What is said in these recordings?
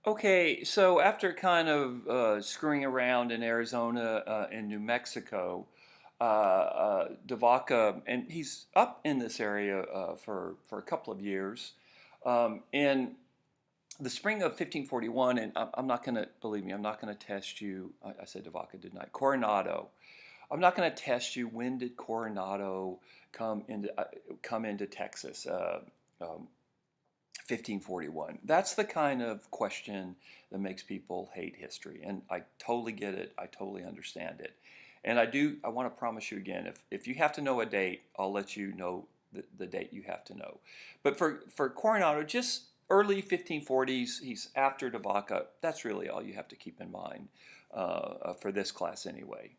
Okay, so after kind of screwing around in Arizona and New Mexico, Devaka, and he's up in this area for a couple of years. In the spring of 1541, and I'm not going to, believe me, I'm not going to test you. I said Devaka, didn't I? Coronado. I'm not going to test you. When did Coronado come into Texas? Um, 1541. That's the kind of question that makes people hate history. And I totally get it. I totally understand it. And I want to promise you again, if you have to know a date, I'll let you know the date you have to know. But for Coronado, just early 1540s, he's after Devaka. That's really all you have to keep in mind for this class anyway.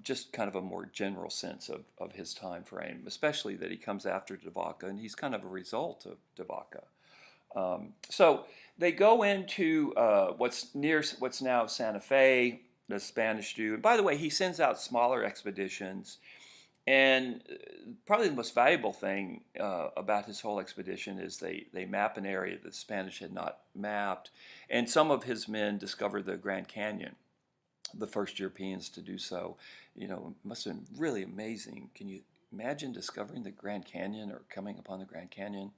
Just kind of a more general sense of his time frame, especially that he comes after Devaka, and he's kind of a result of Devaka. So they go into what's now Santa Fe. The Spanish do, and by the way, he sends out smaller expeditions. And probably the most valuable thing about his whole expedition is they map an area that the Spanish had not mapped, and some of his men discovered the Grand Canyon, the first Europeans to do so. You know, it must have been really amazing. Can you imagine discovering the Grand Canyon or coming upon the Grand Canyon?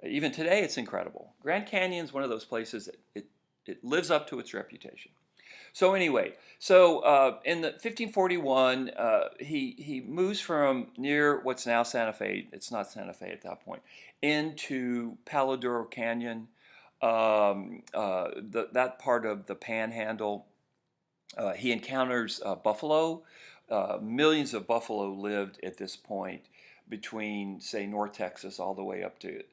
Even today, it's incredible. Grand Canyon is one of those places that it lives up to its reputation. So anyway, in the 1541, he moves from near what's now Santa Fe. It's not Santa Fe at that point, into Palo Duro Canyon, that part of the Panhandle. He encounters buffalo. Millions of buffalo lived at this point between, say, North Texas all the way up to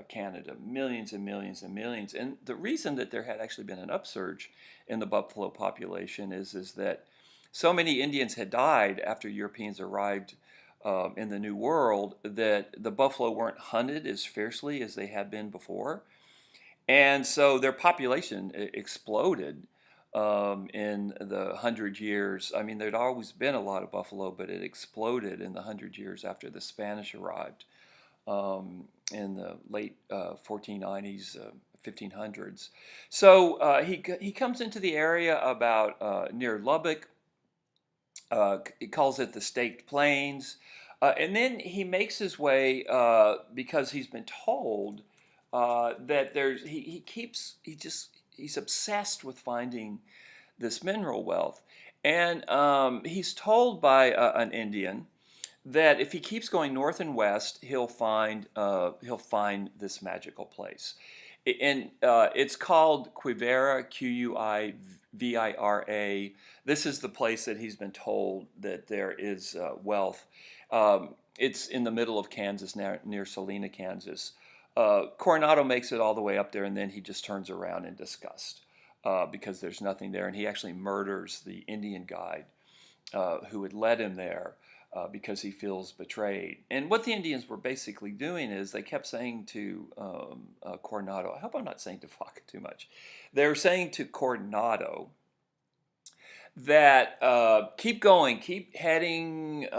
Canada. Millions and millions and millions. And the reason that there had actually been an upsurge in the buffalo population is that so many Indians had died after Europeans arrived in the New World that the buffalo weren't hunted as fiercely as they had been before. And so their population exploded in the 100 years. I mean, there'd always been a lot of buffalo, but it exploded in the 100 years after the Spanish arrived in the late 1490s, 1500s. So he comes into the area about near Lubbock. He calls it the Staked Plains. And then he makes his way because he's been told that he's obsessed with finding this mineral wealth. And he's told by an Indian that if he keeps going north and west, he'll find this magical place. And it's called Quivira, Quivira. This is the place that he's been told that there is wealth. It's in the middle of Kansas, near Salina, Kansas. Coronado makes it all the way up there, and then he just turns around in disgust because there's nothing there, and he actually murders the Indian guide who had led him there because he feels betrayed. And what the Indians were basically doing is they kept saying to Coronado, I hope I'm not saying Devaka too much. They were saying to Coronado that keep going, keep heading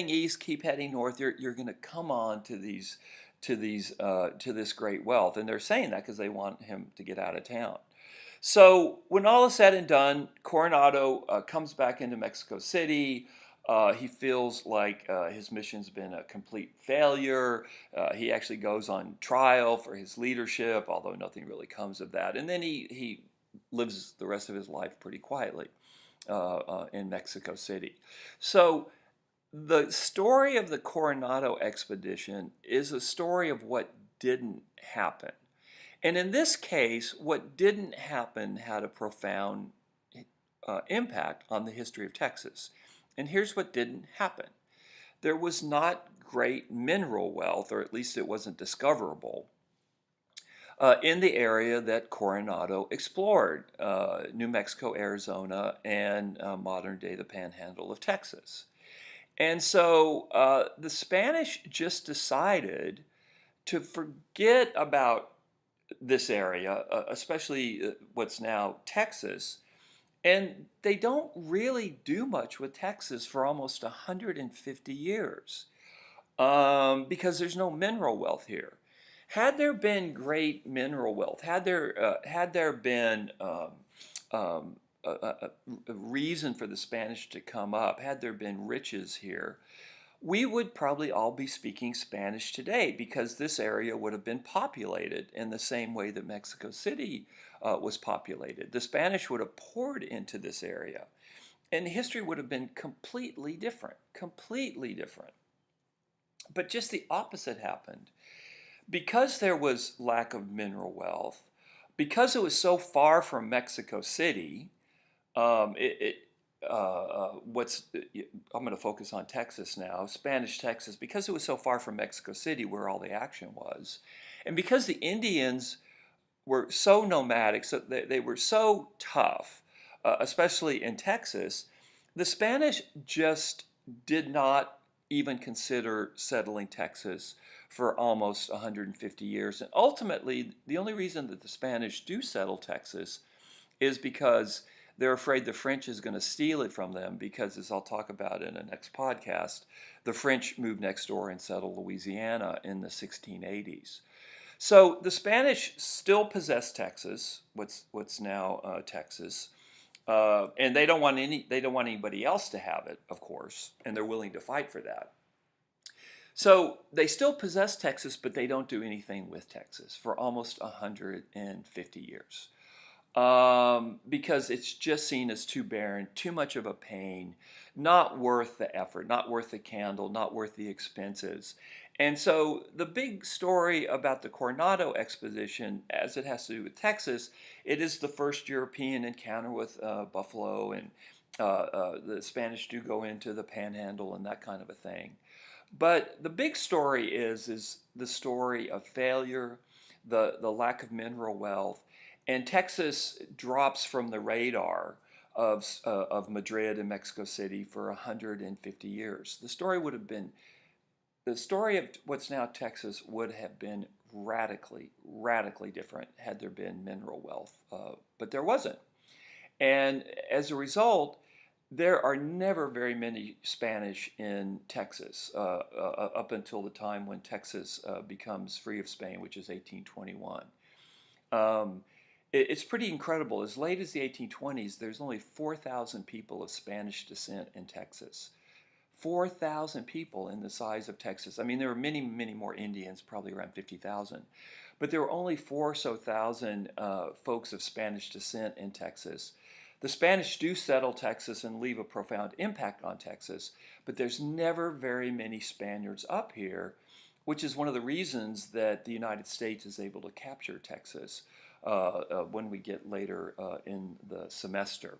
east, keep heading north. You're going to come on to this great wealth, and they're saying that because they want him to get out of town. So when all is said and done, Coronado comes back into Mexico City. He feels like his mission's been a complete failure. He actually goes on trial for his leadership, although nothing really comes of that. And then he lives the rest of his life pretty quietly in Mexico City. So the story of the Coronado expedition is a story of what didn't happen. And in this case, what didn't happen had a profound impact on the history of Texas. And here's what didn't happen. There was not great mineral wealth, or at least it wasn't discoverable, in the area that Coronado explored, New Mexico, Arizona, and modern day the Panhandle of Texas. And so the Spanish just decided to forget about this area, especially what's now Texas, and they don't really do much with Texas for almost 150 years because there's no mineral wealth here. Had there been great mineral wealth, had there been a reason for the Spanish to come up, had there been riches here, we would probably all be speaking Spanish today because this area would have been populated in the same way that Mexico City was populated. The Spanish would have poured into this area, and history would have been completely different, completely different. But just the opposite happened. Because there was lack of mineral wealth, because it was so far from Mexico City, um, it, it what's I'm going to focus on Texas now, Spanish Texas, because it was so far from Mexico City where all the action was, and because the Indians were so nomadic, so they were so tough, especially in Texas, the Spanish just did not even consider settling Texas for almost 150 years. And ultimately, the only reason that the Spanish do settle Texas is because they're afraid the French is going to steal it from them because, as I'll talk about in the next podcast, the French moved next door and settled Louisiana in the 1680s. So the Spanish still possess Texas, what's now Texas, and they don't want anybody else to have it, of course, and they're willing to fight for that. So they still possess Texas, but they don't do anything with Texas for almost 150 years. Because it's just seen as too barren, too much of a pain, not worth the effort, not worth the candle, not worth the expenses. And so the big story about the Coronado expedition, as it has to do with Texas, it is the first European encounter with buffalo, and the Spanish do go into the Panhandle and that kind of a thing. But the big story is the story of failure, the lack of mineral wealth, and Texas drops from the radar of Madrid and Mexico City for 150 years. The story of what's now Texas would have been radically different had there been mineral wealth, but there wasn't. And as a result, there are never very many Spanish in Texas up until the time when Texas becomes free of Spain, which is 1821. It's pretty incredible. As late as the 1820s, there's only 4,000 people of Spanish descent in Texas. 4,000 people in the size of Texas. I mean, there were many more Indians, probably around 50,000. But there were only 4,000 folks of Spanish descent in Texas. The Spanish do settle Texas and leave a profound impact on Texas, but there's never very many Spaniards up here, which is one of the reasons that the United States is able to capture Texas when we get later in the semester.